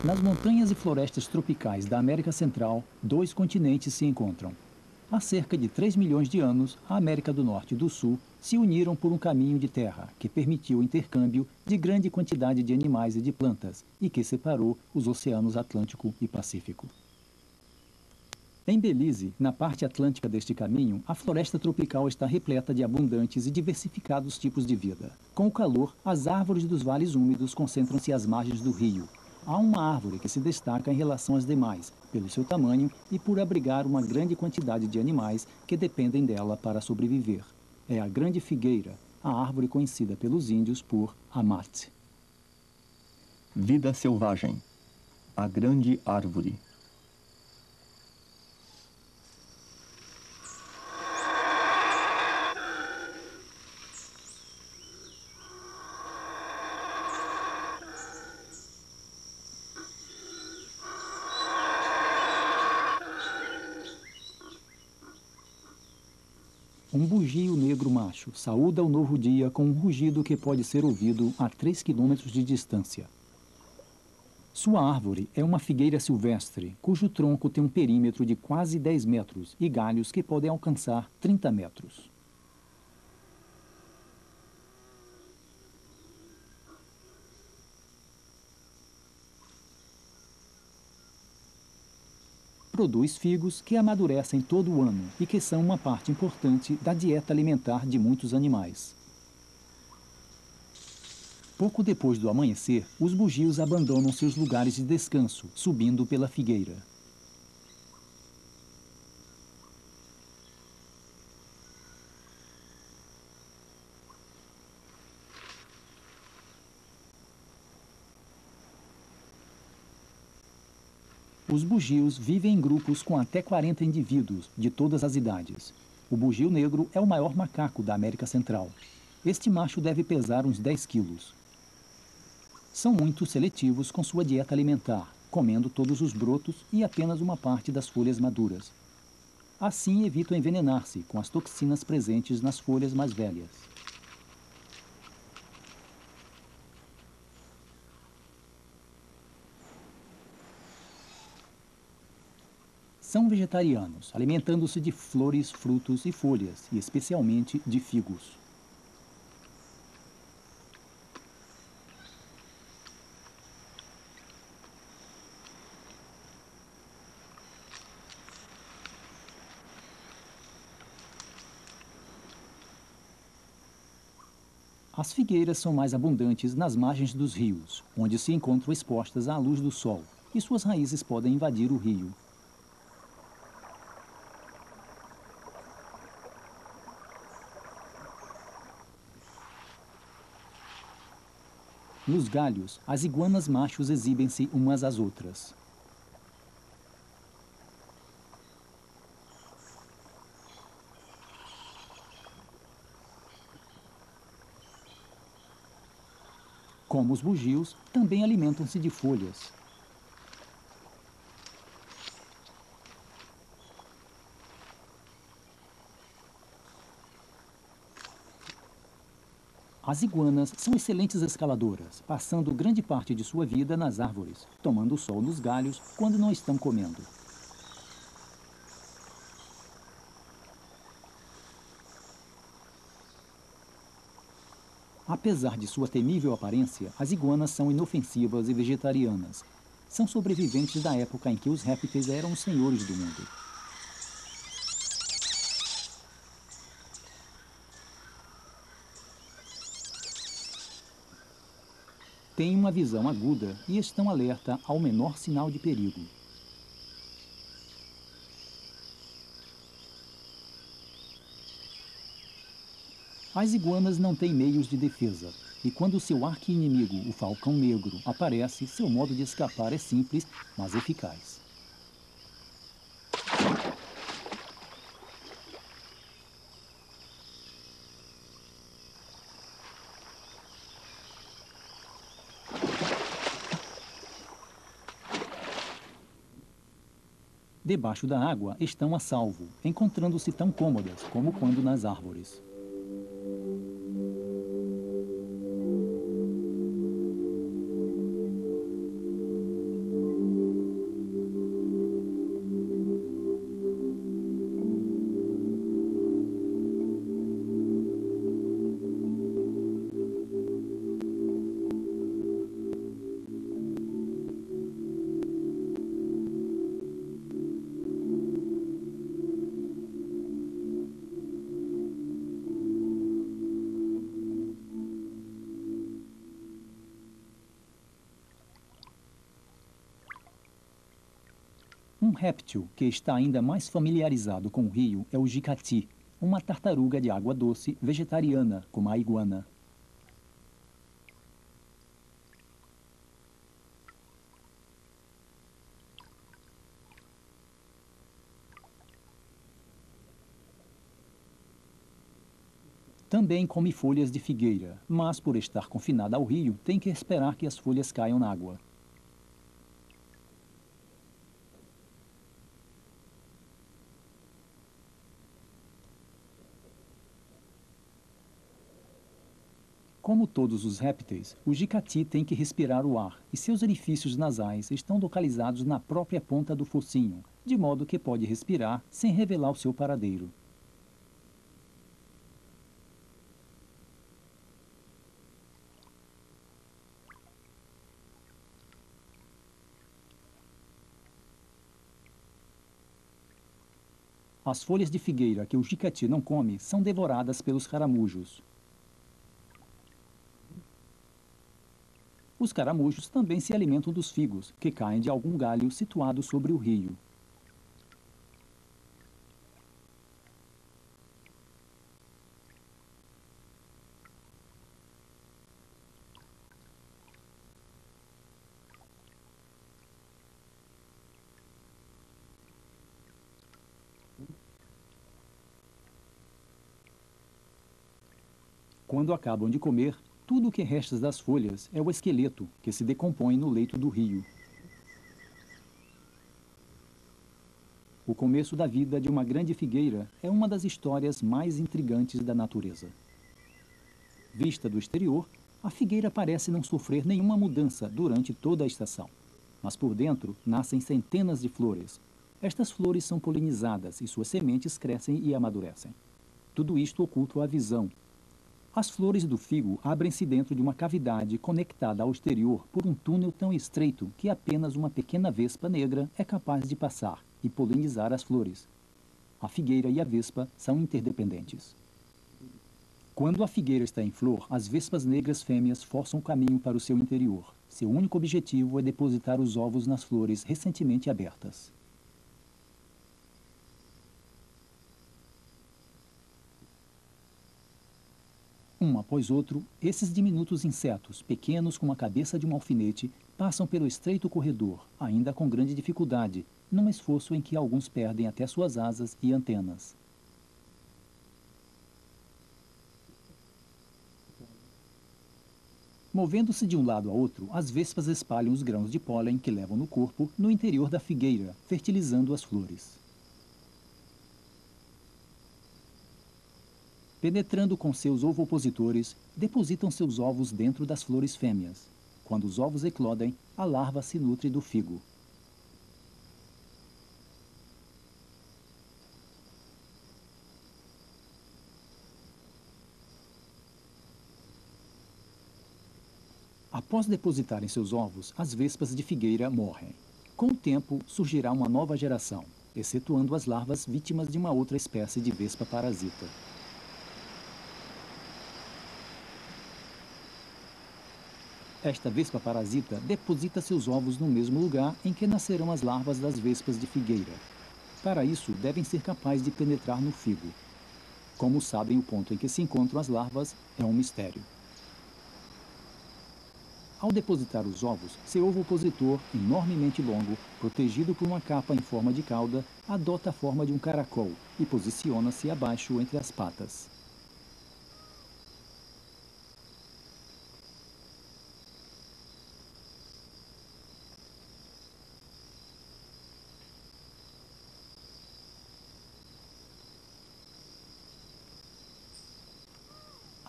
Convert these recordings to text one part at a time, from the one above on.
Nas montanhas e florestas tropicais da América Central, dois continentes se encontram. Há cerca de 3 milhões de anos, a América do Norte e do Sul se uniram por um caminho de terra que permitiu o intercâmbio de grande quantidade de animais e de plantas e que separou os oceanos Atlântico e Pacífico. Em Belize, na parte atlântica deste caminho, a floresta tropical está repleta de abundantes e diversificados tipos de vida. Com o calor, as árvores dos vales úmidos concentram-se às margens do rio. Há uma árvore que se destaca em relação às demais, pelo seu tamanho e por abrigar uma grande quantidade de animais que dependem dela para sobreviver. É a grande figueira, a árvore conhecida pelos índios por Amat. Vida selvagem. A grande árvore. Um bugio negro macho saúda o novo dia com um rugido que pode ser ouvido a 3 quilômetros de distância. Sua árvore é uma figueira silvestre, cujo tronco tem um perímetro de quase 10 metros e galhos que podem alcançar 30 metros. Produz figos que amadurecem todo o ano e que são uma parte importante da dieta alimentar de muitos animais. Pouco depois do amanhecer, os bugios abandonam seus lugares de descanso, subindo pela figueira. Os bugios vivem em grupos com até 40 indivíduos, de todas as idades. O bugio negro é o maior macaco da América Central. Este macho deve pesar uns 10 quilos. São muito seletivos com sua dieta alimentar, comendo todos os brotos e apenas uma parte das folhas maduras. Assim evitam envenenar-se com as toxinas presentes nas folhas mais velhas. São vegetarianos, alimentando-se de flores, frutos e folhas, e especialmente de figos. As figueiras são mais abundantes nas margens dos rios, onde se encontram expostas à luz do sol, e suas raízes podem invadir o rio. Nos galhos, as iguanas machos exibem-se umas às outras. Como os bugios, também alimentam-se de folhas. As iguanas são excelentes escaladoras, passando grande parte de sua vida nas árvores, tomando sol nos galhos quando não estão comendo. Apesar de sua temível aparência, as iguanas são inofensivas e vegetarianas. São sobreviventes da época em que os répteis eram os senhores do mundo. Têm uma visão aguda e estão alerta ao menor sinal de perigo. As iguanas não têm meios de defesa, e quando seu arqui-inimigo, o falcão negro, aparece, seu modo de escapar é simples, mas eficaz. Debaixo da água estão a salvo, encontrando-se tão cômodas como quando nas árvores. Um réptil que está ainda mais familiarizado com o rio é o jicati, uma tartaruga de água doce vegetariana, como a iguana. Também come folhas de figueira, mas por estar confinada ao rio, tem que esperar que as folhas caiam na água. Como todos os répteis, o jicati tem que respirar o ar e seus orifícios nasais estão localizados na própria ponta do focinho, de modo que pode respirar sem revelar o seu paradeiro. As folhas de figueira que o jicati não come são devoradas pelos caramujos. Os caramujos também se alimentam dos figos, que caem de algum galho situado sobre o rio. Quando acabam de comer, tudo o que resta das folhas é o esqueleto, que se decompõe no leito do rio. O começo da vida de uma grande figueira é uma das histórias mais intrigantes da natureza. Vista do exterior, a figueira parece não sofrer nenhuma mudança durante toda a estação. Mas por dentro nascem centenas de flores. Estas flores são polinizadas e suas sementes crescem e amadurecem. Tudo isto oculto à visão. As flores do figo abrem-se dentro de uma cavidade conectada ao exterior por um túnel tão estreito que apenas uma pequena vespa negra é capaz de passar e polinizar as flores. A figueira e a vespa são interdependentes. Quando a figueira está em flor, as vespas negras fêmeas forçam o caminho para o seu interior. Seu único objetivo é depositar os ovos nas flores recentemente abertas. Um após outro, esses diminutos insetos, pequenos como a cabeça de um alfinete, passam pelo estreito corredor, ainda com grande dificuldade, num esforço em que alguns perdem até suas asas e antenas. Movendo-se de um lado a outro, as vespas espalham os grãos de pólen que levam no corpo no interior da figueira, fertilizando as flores. Penetrando com seus ovopositores, depositam seus ovos dentro das flores fêmeas. Quando os ovos eclodem, a larva se nutre do figo. Após depositarem seus ovos, as vespas de figueira morrem. Com o tempo, surgirá uma nova geração, excetuando as larvas vítimas de uma outra espécie de vespa parasita. Esta vespa parasita deposita seus ovos no mesmo lugar em que nascerão as larvas das vespas de figueira. Para isso, devem ser capazes de penetrar no figo. Como sabem o ponto em que se encontram as larvas, é um mistério. Ao depositar os ovos, seu ovopositor, enormemente longo, protegido por uma capa em forma de cauda, adota a forma de um caracol e posiciona-se abaixo entre as patas.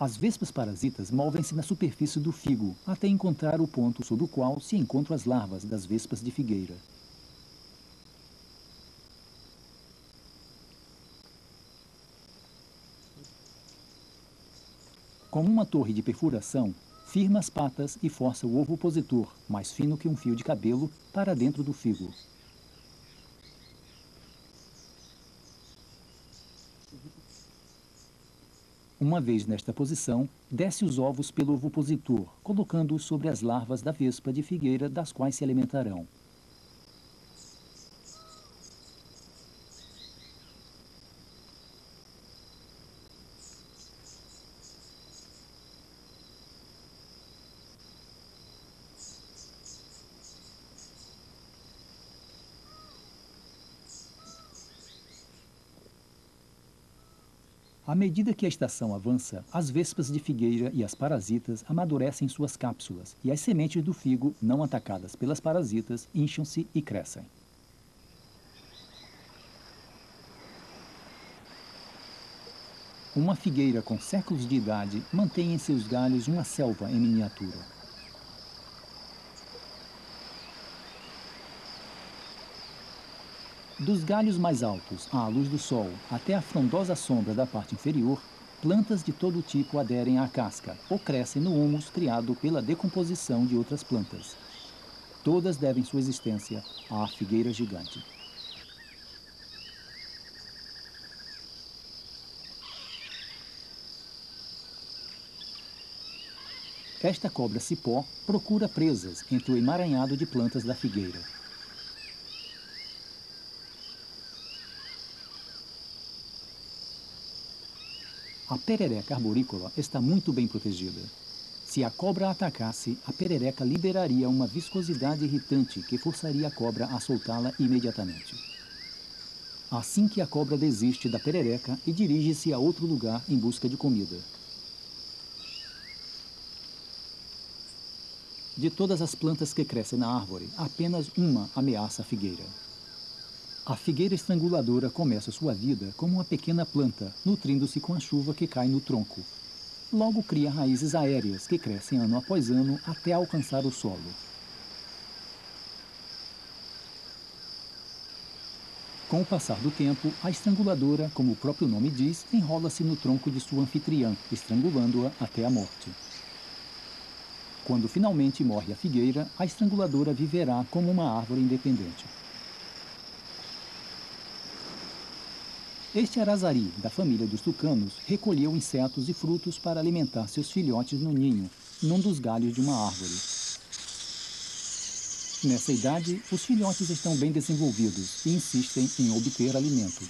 As vespas parasitas movem-se na superfície do figo até encontrar o ponto sob o qual se encontram as larvas das vespas de figueira. Com uma torre de perfuração, firma as patas e força o ovopositor, mais fino que um fio de cabelo, para dentro do figo. Uma vez nesta posição, desce os ovos pelo ovopositor, colocando-os sobre as larvas da vespa de figueira das quais se alimentarão. À medida que a estação avança, as vespas de figueira e as parasitas amadurecem suas cápsulas e as sementes do figo, não atacadas pelas parasitas, incham-se e crescem. Uma figueira com séculos de idade mantém em seus galhos uma selva em miniatura. Dos galhos mais altos à luz do sol até a frondosa sombra da parte inferior, plantas de todo tipo aderem à casca ou crescem no humus criado pela decomposição de outras plantas. Todas devem sua existência à figueira gigante. Esta cobra-cipó procura presas entre o emaranhado de plantas da figueira. A perereca arborícola está muito bem protegida. Se a cobra a atacasse, a perereca liberaria uma viscosidade irritante que forçaria a cobra a soltá-la imediatamente. Assim que a cobra desiste da perereca e dirige-se a outro lugar em busca de comida. De todas as plantas que crescem na árvore, apenas uma ameaça a figueira. A figueira estranguladora começa sua vida como uma pequena planta, nutrindo-se com a chuva que cai no tronco. Logo cria raízes aéreas que crescem ano após ano até alcançar o solo. Com o passar do tempo, a estranguladora, como o próprio nome diz, enrola-se no tronco de sua anfitriã, estrangulando-a até a morte. Quando finalmente morre a figueira, a estranguladora viverá como uma árvore independente. Este arazari, da família dos tucanos, recolheu insetos e frutos para alimentar seus filhotes no ninho, num dos galhos de uma árvore. Nessa idade, os filhotes estão bem desenvolvidos e insistem em obter alimento.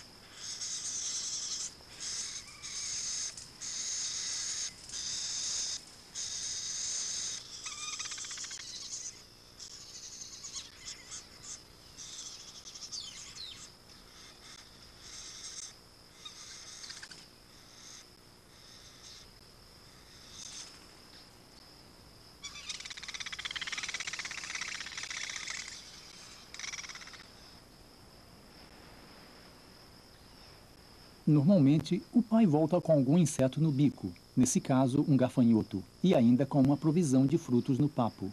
Normalmente, o pai volta com algum inseto no bico, nesse caso um gafanhoto, e ainda com uma provisão de frutos no papo.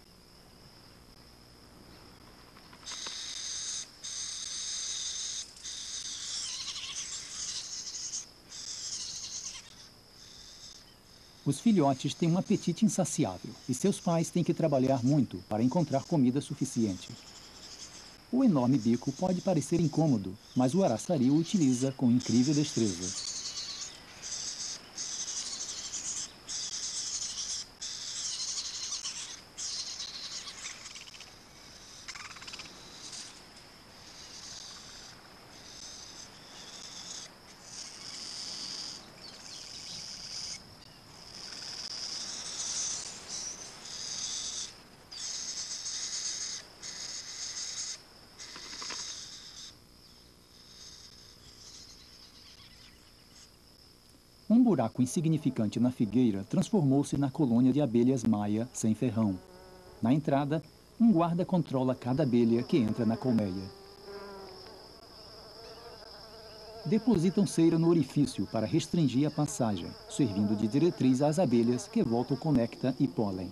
Os filhotes têm um apetite insaciável e seus pais têm que trabalhar muito para encontrar comida suficiente. O enorme bico pode parecer incômodo, mas o araçari o utiliza com incrível destreza. Um buraco insignificante na figueira transformou-se na colônia de abelhas maia sem ferrão. Na entrada, um guarda controla cada abelha que entra na colmeia. Depositam cera no orifício para restringir a passagem, servindo de diretriz às abelhas que voltam com néctar e pólen.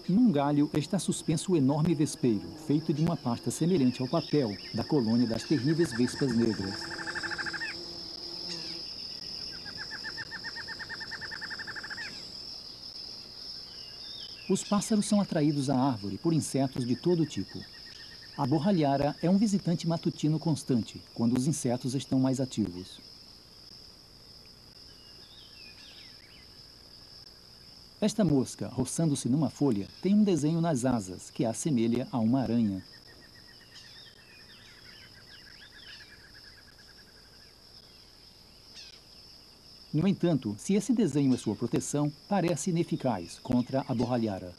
Num galho está suspenso o enorme vespeiro, feito de uma pasta semelhante ao papel da colônia das terríveis vespas negras. Os pássaros são atraídos à árvore por insetos de todo tipo. A borralhara é um visitante matutino constante, quando os insetos estão mais ativos. Esta mosca, roçando-se numa folha, tem um desenho nas asas que a assemelha a uma aranha. No entanto, se esse desenho é sua proteção, parece ineficaz contra a borralhara.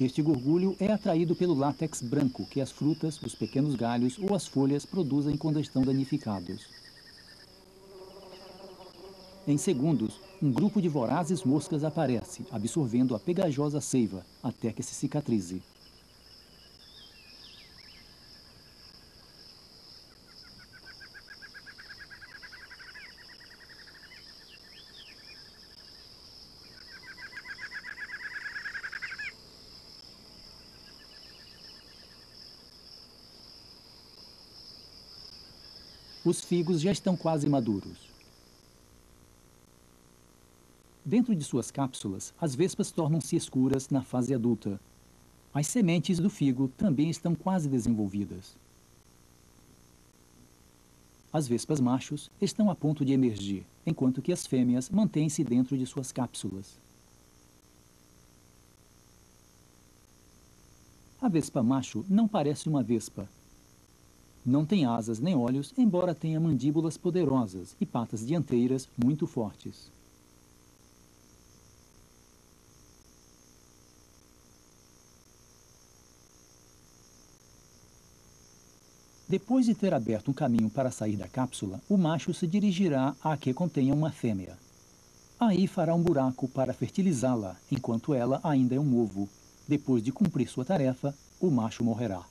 Este gorgulho é atraído pelo látex branco que as frutas, os pequenos galhos ou as folhas produzem quando estão danificados. Em segundos, um grupo de vorazes moscas aparece, absorvendo a pegajosa seiva até que se cicatrize. Os figos já estão quase maduros. Dentro de suas cápsulas, as vespas tornam-se escuras na fase adulta. As sementes do figo também estão quase desenvolvidas. As vespas machos estão a ponto de emergir, enquanto que as fêmeas mantêm-se dentro de suas cápsulas. A vespa macho não parece uma vespa. Não tem asas nem olhos, embora tenha mandíbulas poderosas e patas dianteiras muito fortes. Depois de ter aberto um caminho para sair da cápsula, o macho se dirigirá à que contenha uma fêmea. Aí fará um buraco para fertilizá-la, enquanto ela ainda é um ovo. Depois de cumprir sua tarefa, o macho morrerá.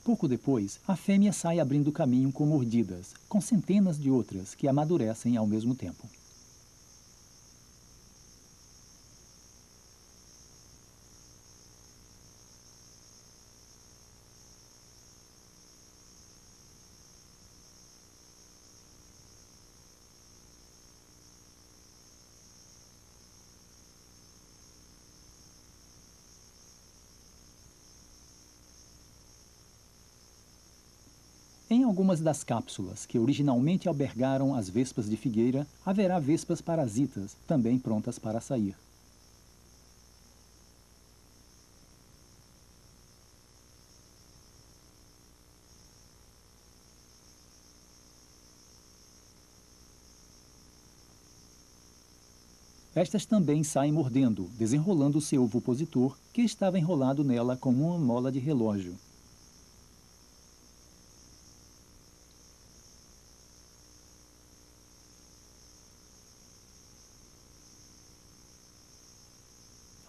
Pouco depois, a fêmea sai abrindo caminho com mordidas, com centenas de outras que amadurecem ao mesmo tempo. Em algumas das cápsulas que originalmente albergaram as vespas de figueira, haverá vespas parasitas, também prontas para sair. Estas também saem mordendo, desenrolando o seu ovopositor, que estava enrolado nela como uma mola de relógio.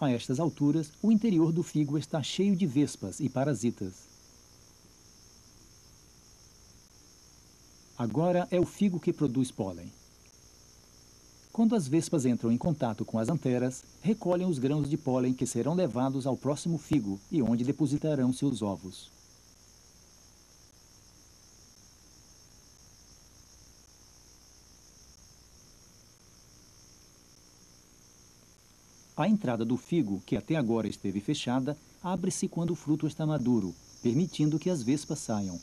A estas alturas, o interior do figo está cheio de vespas e parasitas. Agora é o figo que produz pólen. Quando as vespas entram em contato com as anteras, recolhem os grãos de pólen que serão levados ao próximo figo e onde depositarão seus ovos. A entrada do figo, que até agora esteve fechada, abre-se quando o fruto está maduro, permitindo que as vespas saiam.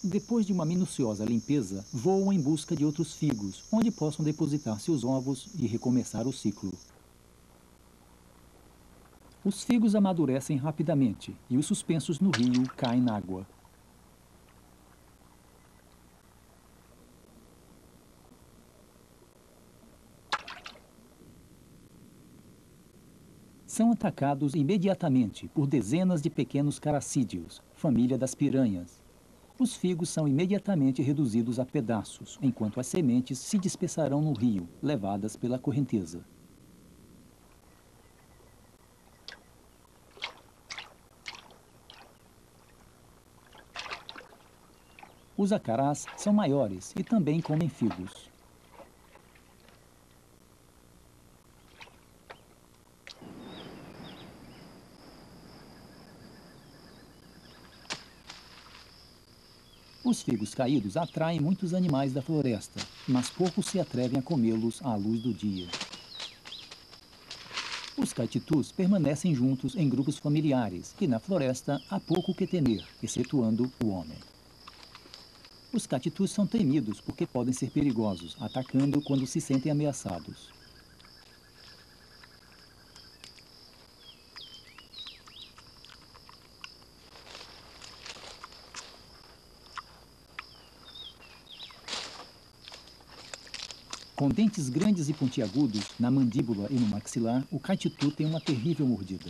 Depois de uma minuciosa limpeza, voam em busca de outros figos, onde possam depositar seus ovos e recomeçar o ciclo. Os figos amadurecem rapidamente e os suspensos no rio caem na água. São atacados imediatamente por dezenas de pequenos caracídeos, família das piranhas. Os figos são imediatamente reduzidos a pedaços, enquanto as sementes se dispersarão no rio, levadas pela correnteza. Os acarás são maiores e também comem figos. Os figos caídos atraem muitos animais da floresta, mas poucos se atrevem a comê-los à luz do dia. Os caititus permanecem juntos em grupos familiares e na floresta há pouco o que temer, excetuando o homem. Os caititus são temidos porque podem ser perigosos, atacando quando se sentem ameaçados. Com dentes grandes e pontiagudos, na mandíbula e no maxilar, o caititu tem uma terrível mordida.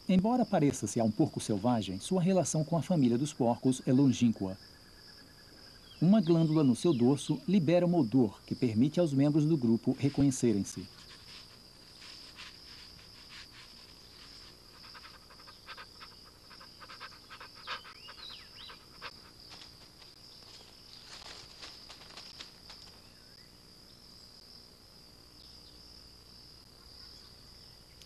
Embora pareça-se a um porco selvagem, sua relação com a família dos porcos é longínqua. Uma glândula no seu dorso libera um odor que permite aos membros do grupo reconhecerem-se.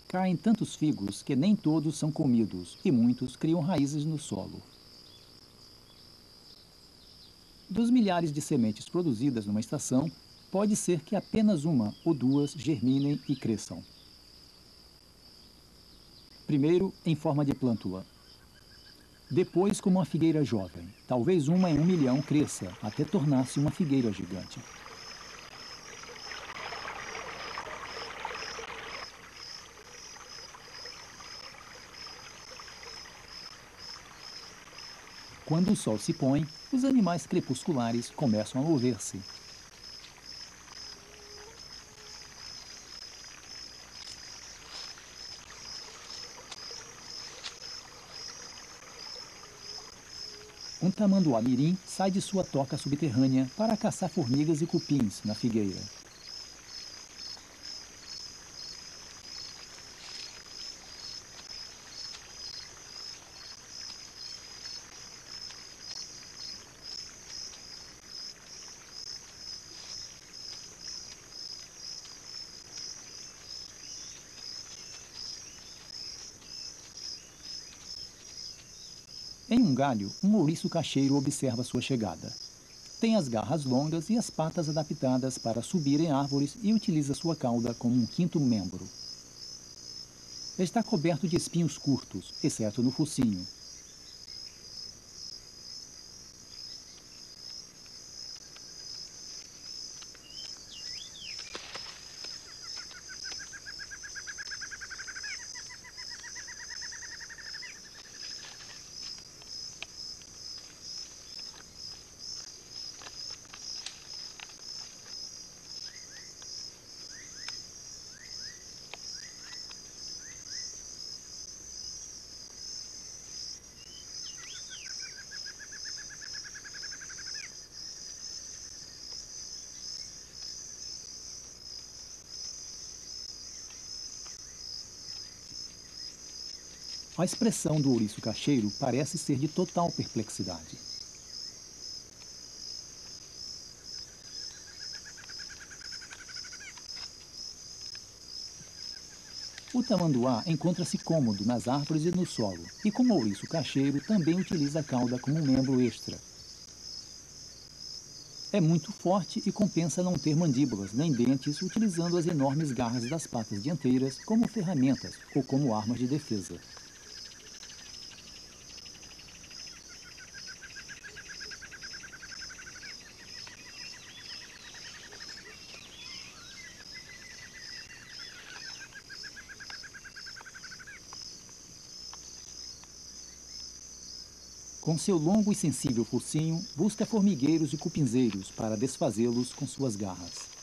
Caem tantos figos que nem todos são comidos e muitos criam raízes no solo. Dos milhares de sementes produzidas numa estação, pode ser que apenas uma ou duas germinem e cresçam. Primeiro, em forma de plântula. Depois, como uma figueira jovem. Talvez uma em 1 milhão cresça até tornar-se uma figueira gigante. Quando o sol se põe, os animais crepusculares começam a mover-se. Um tamanduá-mirim sai de sua toca subterrânea para caçar formigas e cupins na figueira. Em um galho, um ouriço cacheiro observa sua chegada. Tem as garras longas e as patas adaptadas para subir em árvores e utiliza sua cauda como um quinto membro. Está coberto de espinhos curtos, exceto no focinho. A expressão do ouriço cacheiro parece ser de total perplexidade. O tamanduá encontra-se cômodo nas árvores e no solo, e como ouriço cacheiro também utiliza a cauda como um membro extra. É muito forte e compensa não ter mandíbulas nem dentes, utilizando as enormes garras das patas dianteiras como ferramentas ou como armas de defesa. Com seu longo e sensível focinho, busca formigueiros e cupinzeiros para desfazê-los com suas garras.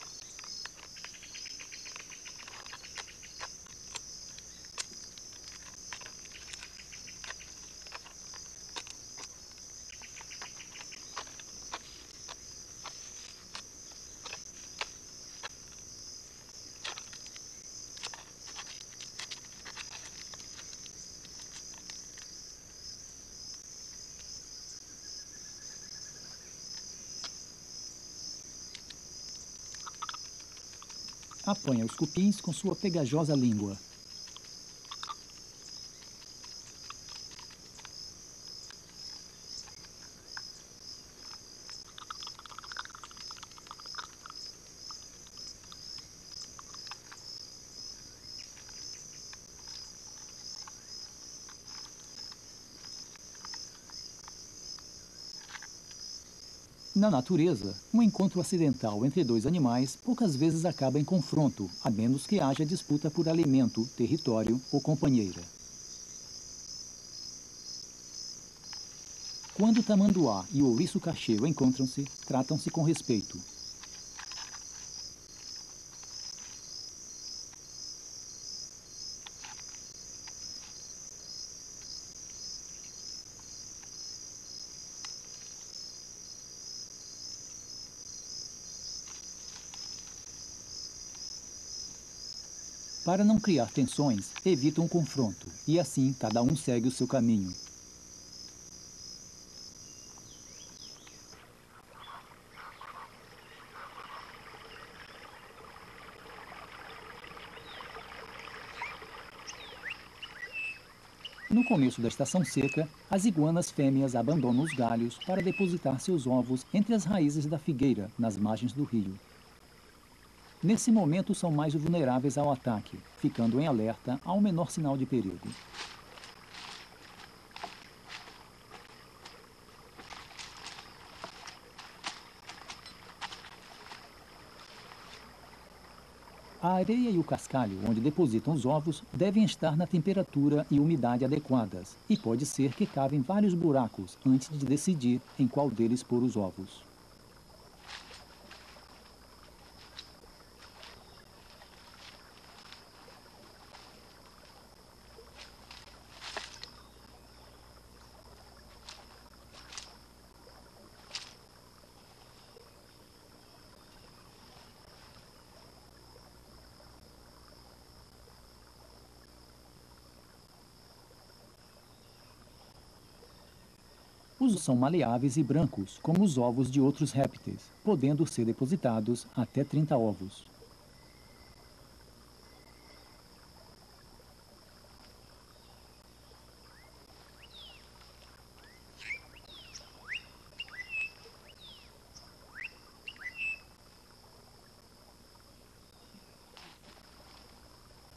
Apanha os cupins com sua pegajosa língua. Na natureza, um encontro acidental entre dois animais poucas vezes acaba em confronto, a menos que haja disputa por alimento, território ou companheira. Quando o tamanduá e o ouriço cacheiro encontram-se, tratam-se com respeito. Para não criar tensões, evitam o confronto, e assim cada um segue o seu caminho. No começo da estação seca, as iguanas fêmeas abandonam os galhos para depositar seus ovos entre as raízes da figueira, nas margens do rio. Nesse momento são mais vulneráveis ao ataque, ficando em alerta ao menor sinal de perigo. A areia e o cascalho onde depositam os ovos devem estar na temperatura e umidade adequadas, e pode ser que cavem vários buracos antes de decidir em qual deles pôr os ovos. Os são maleáveis e brancos, como os ovos de outros répteis, podendo ser depositados até 30 ovos.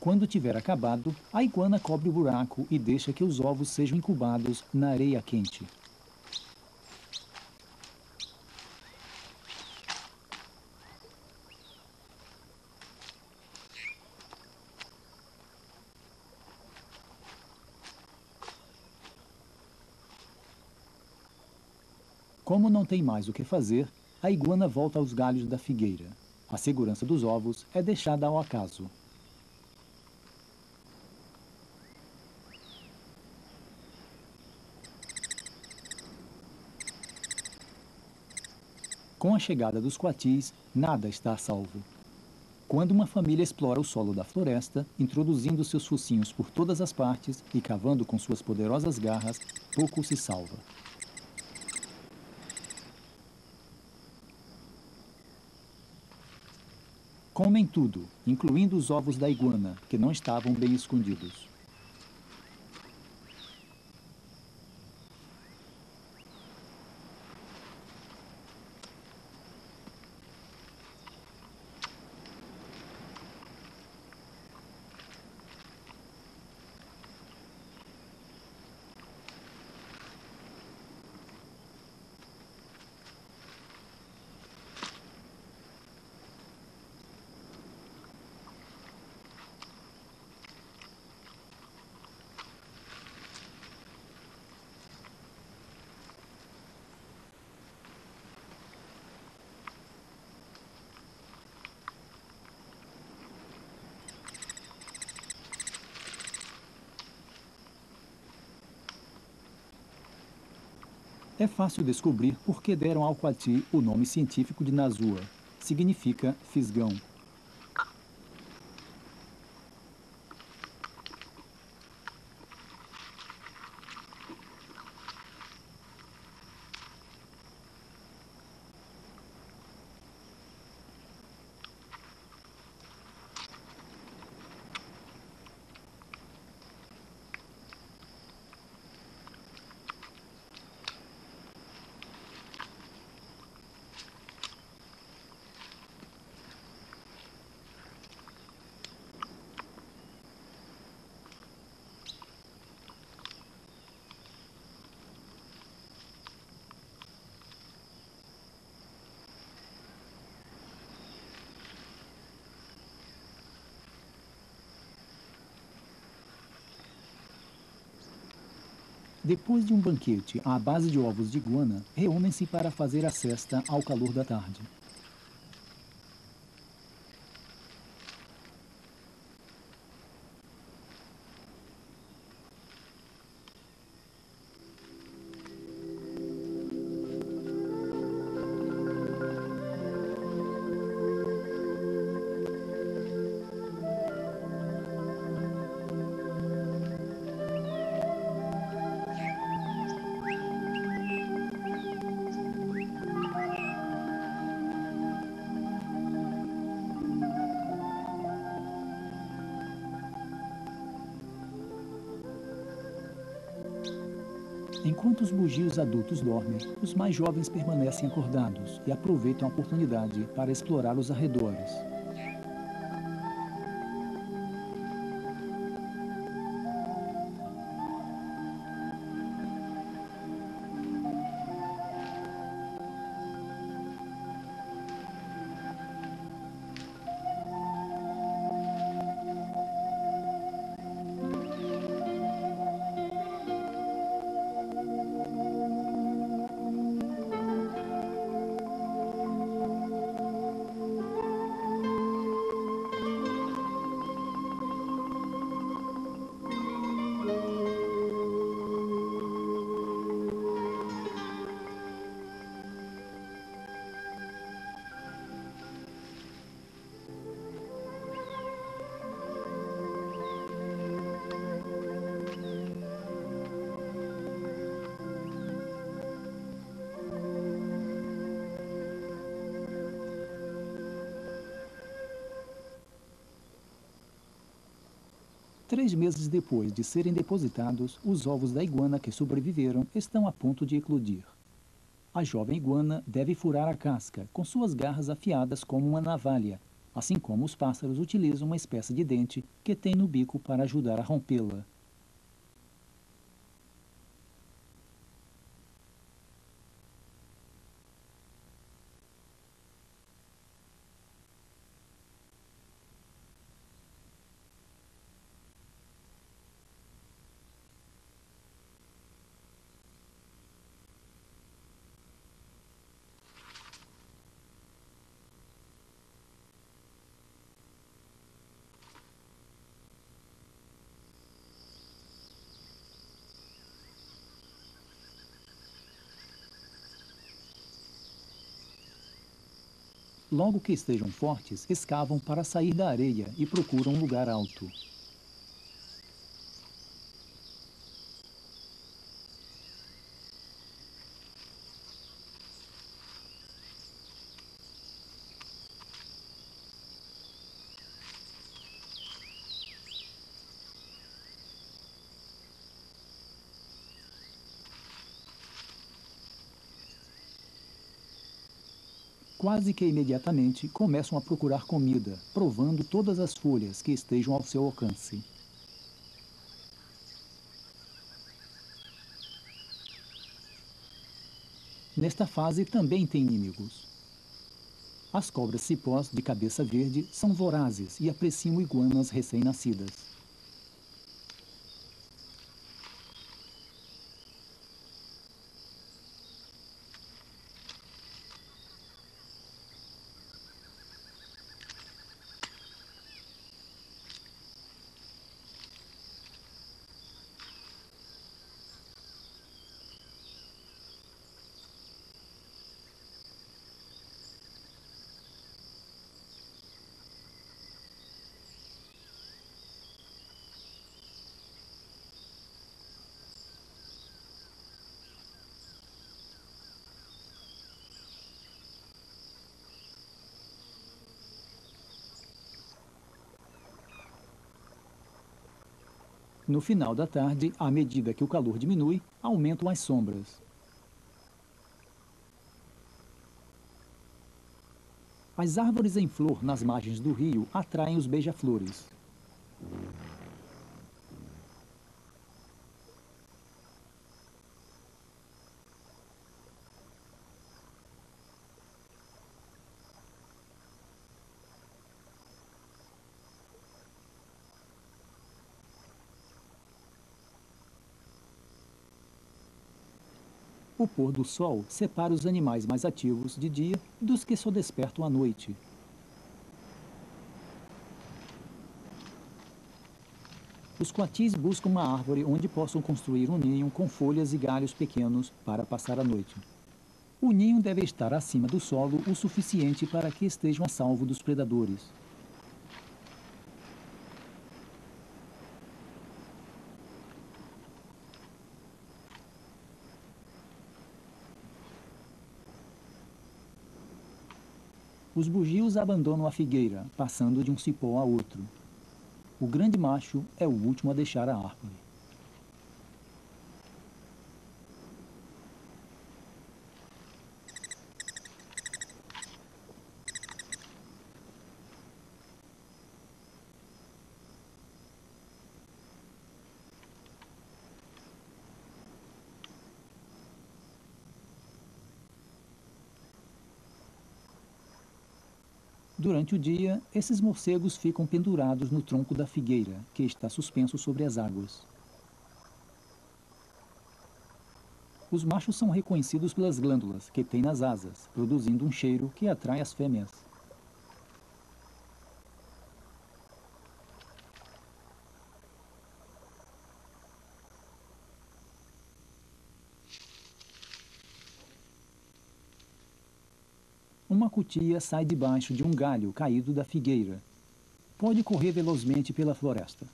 Quando tiver acabado, a iguana cobre o buraco e deixa que os ovos sejam incubados na areia quente. Como não tem mais o que fazer, a iguana volta aos galhos da figueira. A segurança dos ovos é deixada ao acaso. Com a chegada dos coatis, nada está a salvo. Quando uma família explora o solo da floresta, introduzindo seus focinhos por todas as partes e cavando com suas poderosas garras, pouco se salva. Comem tudo, incluindo os ovos da iguana, que não estavam bem escondidos. É fácil descobrir por que deram ao coati o nome científico de Nazua. Significa fisgão. Depois de um banquete à base de ovos de iguana, reúnem-se para fazer a cesta ao calor da tarde. Enquanto os bugios adultos dormem, os mais jovens permanecem acordados e aproveitam a oportunidade para explorar os arredores. Três meses depois de serem depositados, os ovos da iguana que sobreviveram estão a ponto de eclodir. A jovem iguana deve furar a casca com suas garras afiadas como uma navalha, assim como os pássaros utilizam uma espécie de dente que tem no bico para ajudar a rompê-la. Logo que estejam fortes, escavam para sair da areia e procuram um lugar alto. Quase que imediatamente começam a procurar comida, provando todas as folhas que estejam ao seu alcance. Nesta fase também tem inimigos. As cobras cipós de cabeça verde são vorazes e apreciam iguanas recém-nascidas. No final da tarde, à medida que o calor diminui, aumentam as sombras. As árvores em flor nas margens do rio atraem os beija-flores. O pôr do sol separa os animais mais ativos de dia dos que só despertam à noite. Os coatis buscam uma árvore onde possam construir um ninho com folhas e galhos pequenos para passar a noite. O ninho deve estar acima do solo o suficiente para que estejam a salvo dos predadores. Os bugios abandonam a figueira, passando de um cipó a outro. O grande macho é o último a deixar a árvore. Durante o dia, esses morcegos ficam pendurados no tronco da figueira, que está suspenso sobre as águas. Os machos são reconhecidos pelas glândulas que têm nas asas, produzindo um cheiro que atrai as fêmeas. Uma cutia sai debaixo de um galho caído da figueira. Pode correr velozmente pela floresta.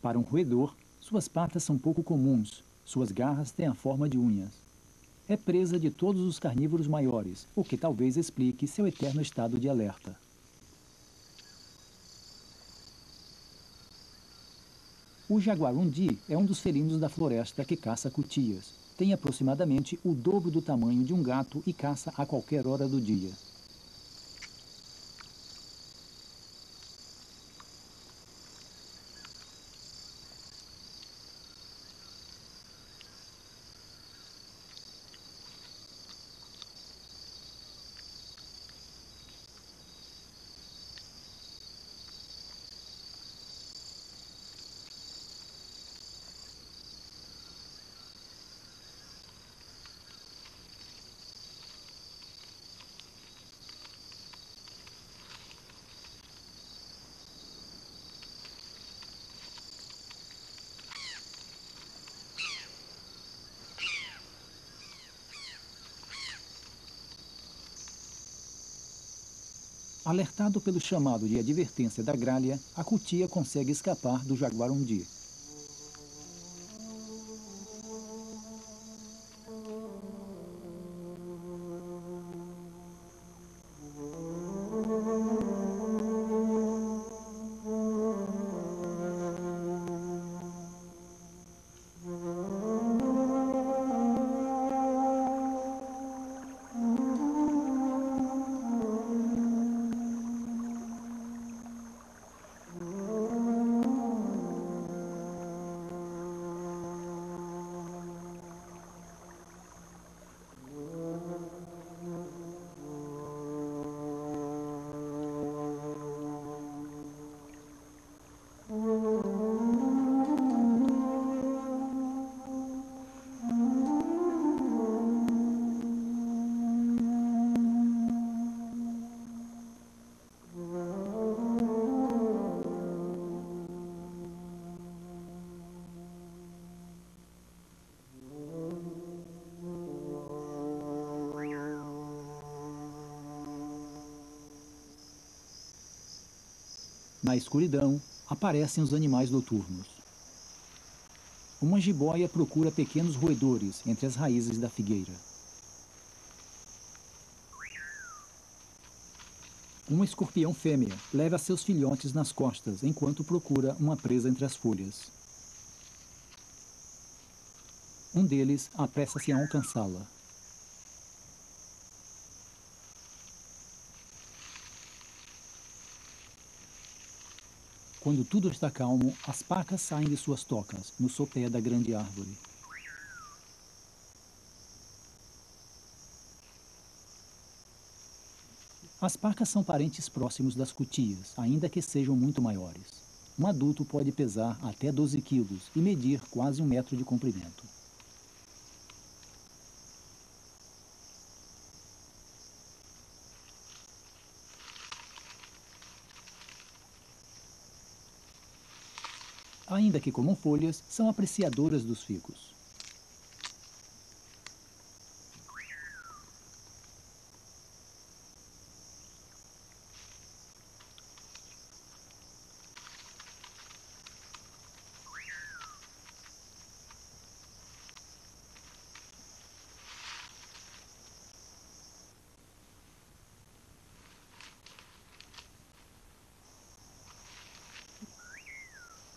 Para um roedor, suas patas são pouco comuns, suas garras têm a forma de unhas. É presa de todos os carnívoros maiores, o que talvez explique seu eterno estado de alerta. O jaguarundi é um dos felinos da floresta que caça cutias. Tem aproximadamente o dobro do tamanho de um gato e caça a qualquer hora do dia. Alertado pelo chamado de advertência da gralha, a cutia consegue escapar do jaguarundi. Na escuridão, aparecem os animais noturnos. Uma jiboia procura pequenos roedores entre as raízes da figueira. Uma escorpião fêmea leva seus filhotes nas costas enquanto procura uma presa entre as folhas. Um deles apressa-se a alcançá-la. Quando tudo está calmo, as pacas saem de suas tocas, no sopé da grande árvore. As pacas são parentes próximos das cutias, ainda que sejam muito maiores. Um adulto pode pesar até 12 quilos e medir quase 1 metro de comprimento. Ainda que comam folhas, são apreciadoras dos ficus.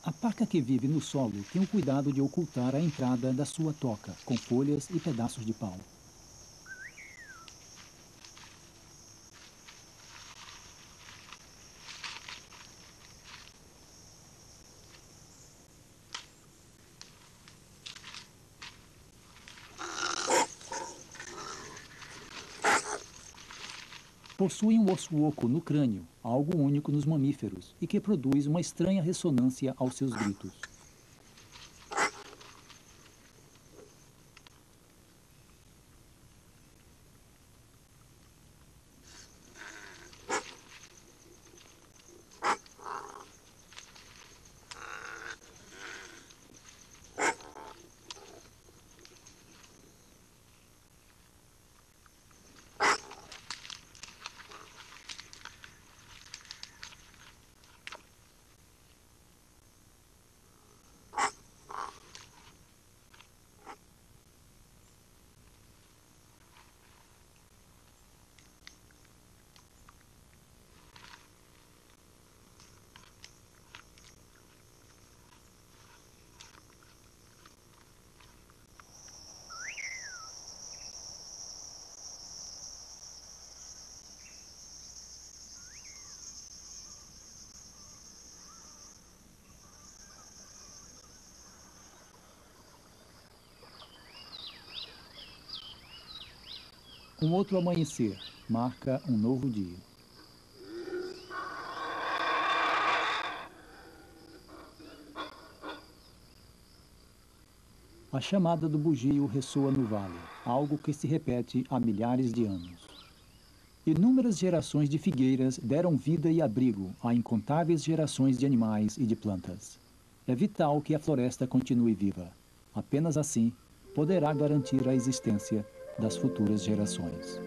A paca que vive no solo tem o cuidado de ocultar a entrada da sua toca, com folhas e pedaços de pau. Possui um osso oco no crânio, algo único nos mamíferos, e que produz uma estranha ressonância aos seus gritos. Um outro amanhecer marca um novo dia. A chamada do bugio ressoa no vale, algo que se repete há milhares de anos. Inúmeras gerações de figueiras deram vida e abrigo a incontáveis gerações de animais e de plantas. É vital que a floresta continue viva. Apenas assim poderá garantir a existência das futuras gerações.